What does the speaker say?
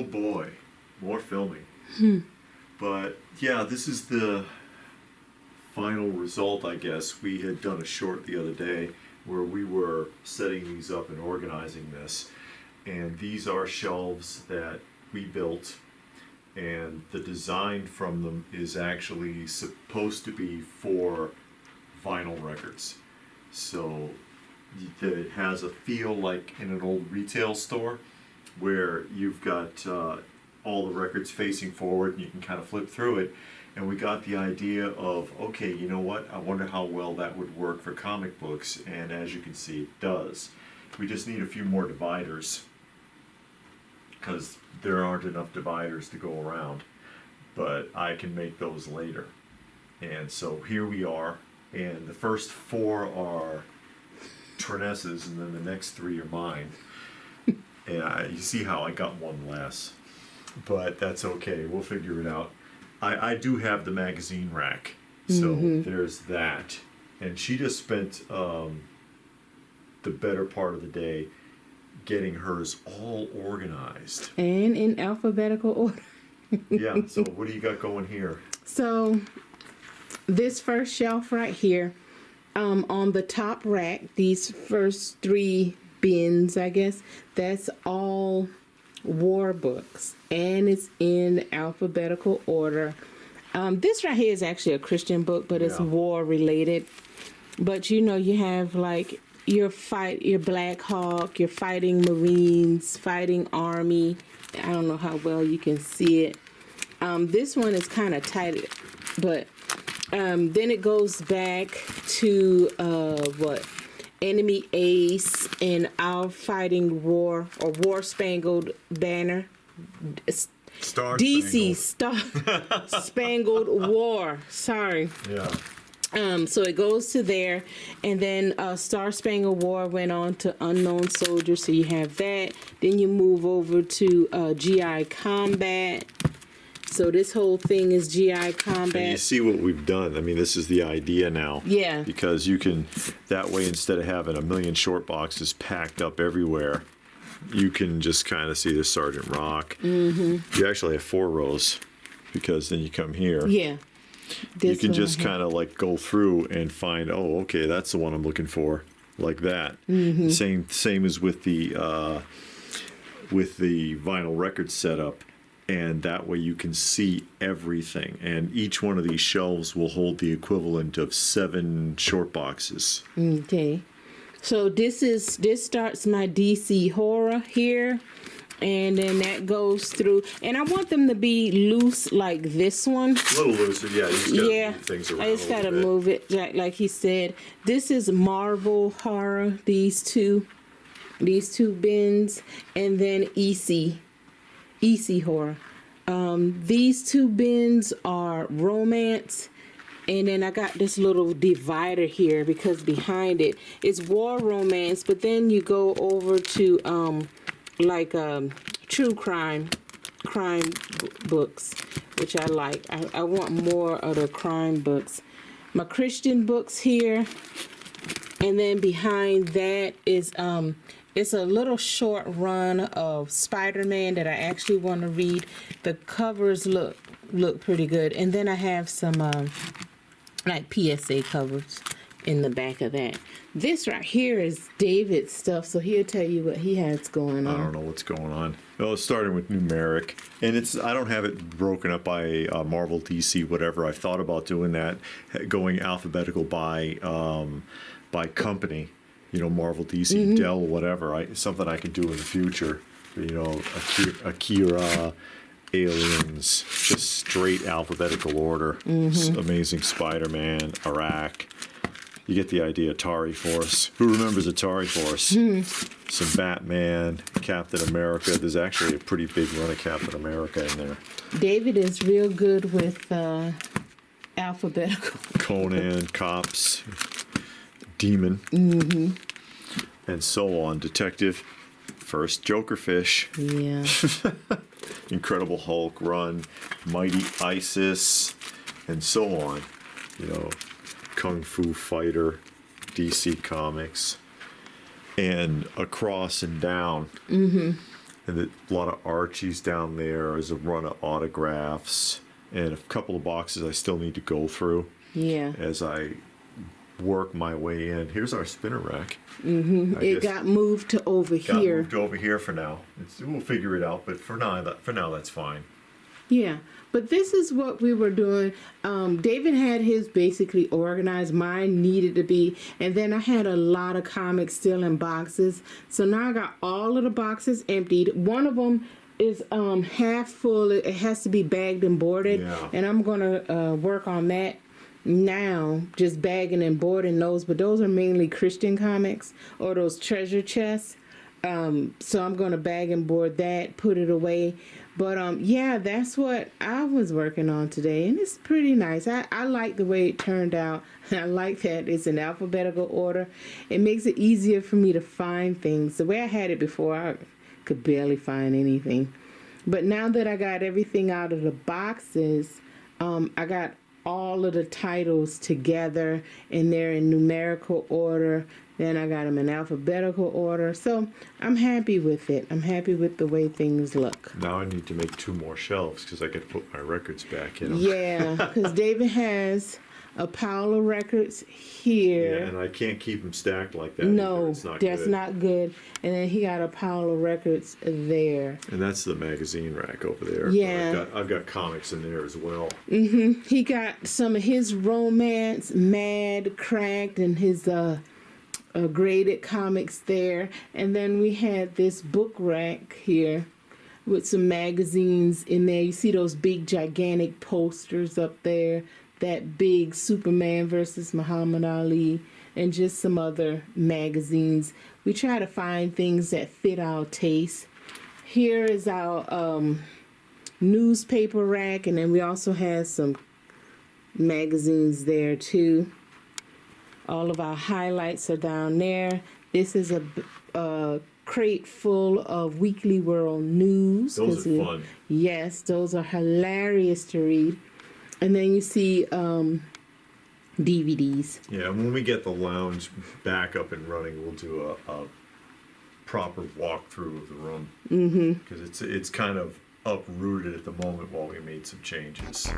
Oh boy, more filming. But yeah, this is the final result, I guess. We had done a short the other day where we were setting these up and organizing this. And these are shelves that we built, and the design from them is actually supposed to be for vinyl records. So it has a feel like in an old retail store where you've got all the records facing forward and you can kind of flip through it. And we got the idea of, okay, you know what, I wonder how well that would work for comic books. And as you can see, it does. We just need a few more dividers because there aren't enough dividers to go around. But I can make those later. And so here we are. And the first 4 are Triness's, and then the next 3 are mine. And you see how I got one less. But that's okay. We'll figure it out. I do have the magazine rack. So there's that. And she just spent the better part of the day getting hers all organized. And in alphabetical order. Yeah, so what do you got going here? So this first shelf right here, on the top rack, these first 3 bins, I guess, that's all war books, and it's in alphabetical order. This right here is actually a Christian book, but it's war related. But you know, you have like your Black Hawk, your fighting Marines, fighting Army. I don't know how well you can see it. This one is kind of tight, but then it goes back to Enemy Ace and Our Fighting War, or War Spangled Banner. Star DC Spangled. Star Spangled War. Sorry. Yeah. So it goes to there, and then Star Spangled War went on to Unknown Soldier, so you have that. Then you move over to GI Combat. So this whole thing is GI Combat. And you see what we've done. I mean, this is the idea now. Yeah. Because you can, that way, instead of having a million short boxes packed up everywhere, you can just kind of see the Sergeant Rock. You actually have 4 rows, because then you come here. Yeah. You can just kind of like go through and find, oh, okay, that's the one I'm looking for, like that. Same as with the vinyl record setup. And that way you can see everything. And each one of these shelves will hold the equivalent of 7 short boxes. Okay. So this starts my DC horror here. And then that goes through. And I want them to be loose like this one. A little looser, yeah. You just gotta move things around. I just gotta move it, like he said. This is Marvel horror, these two bins. And then EC horror. These 2 bins are romance, and then I got this little divider here because behind it is war romance, but then you go over to true crime books, which I like. I want more of the crime books. My Christian books here, and then behind that is it's a little short run of Spider-Man that I actually want to read. The covers look pretty good. And then I have some like PSA covers in the back of that. This right here is David's stuff, so he'll tell you what he has going on. I don't know what's going on. Well, it's starting with numeric, and I don't have it broken up by Marvel, DC, whatever. I've thought about doing that, going alphabetical by company. You know, Marvel, DC, Dell, whatever. Something I can do in the future. You know, Akira, Aliens, just straight alphabetical order. Amazing Spider-Man, Iraq. You get the idea. Atari Force. Who remembers Atari Force? Some Batman, Captain America. There's actually a pretty big run of Captain America in there. David is real good with alphabetical. Conan, Cops, Demon, and so on. Detective, first Jokerfish. Yeah. Incredible Hulk run, Mighty Isis, and so on. You know, Kung Fu Fighter, DC Comics, and across and down. And and a lot of Archies down there. There's a run of autographs and a couple of boxes I still need to go through. Yeah. As I work my way in. Here's our spinner rack. It got moved to over here. Moved over here for now. We'll figure it out, but for now that's fine. Yeah, but this is what we were doing. David had his basically organized. Mine needed to be. And then I had a lot of comics still in boxes. So now I got all of the boxes emptied. One of them is half full. It has to be bagged and boarded. Yeah. And I'm going to work on that now, just bagging and boarding those. But those are mainly Christian comics or those treasure chests. So I'm going to bag and board that, put it away. But yeah, that's what I was working on today, and it's pretty nice. I like the way it turned out. I like that it's in alphabetical order. It makes it easier for me to find things. The way I had it before, I could barely find anything. But now that I got everything out of the boxes, I got all of the titles together, and they're in numerical order. Then I got them in alphabetical order. So I'm happy with it. I'm happy with the way things look. Now I need to make 2 more shelves because I got to put my records back in them. Yeah, because David has a pile of records here. Yeah, and I can't keep them stacked like that. No, it's not that's good. not good. And then he got a pile of records there. And that's the magazine rack over there. Yeah. I've got comics in there as well. He got some of his romance, Mad, Cracked, and his graded comics there. And then we had this book rack here with some magazines in there. You see those big gigantic posters up there, that big Superman versus Muhammad Ali, and just some other magazines. We try to find things that fit our taste. Here is our newspaper rack, and then we also have some magazines there too. All of our highlights are down there. This is a crate full of Weekly World News. Those are fun. Yes, those are hilarious to read. And then you see DVDs. Yeah, when we get the lounge back up and running, we'll do a proper walkthrough of the room. Because it's kind of uprooted at the moment while we made some changes.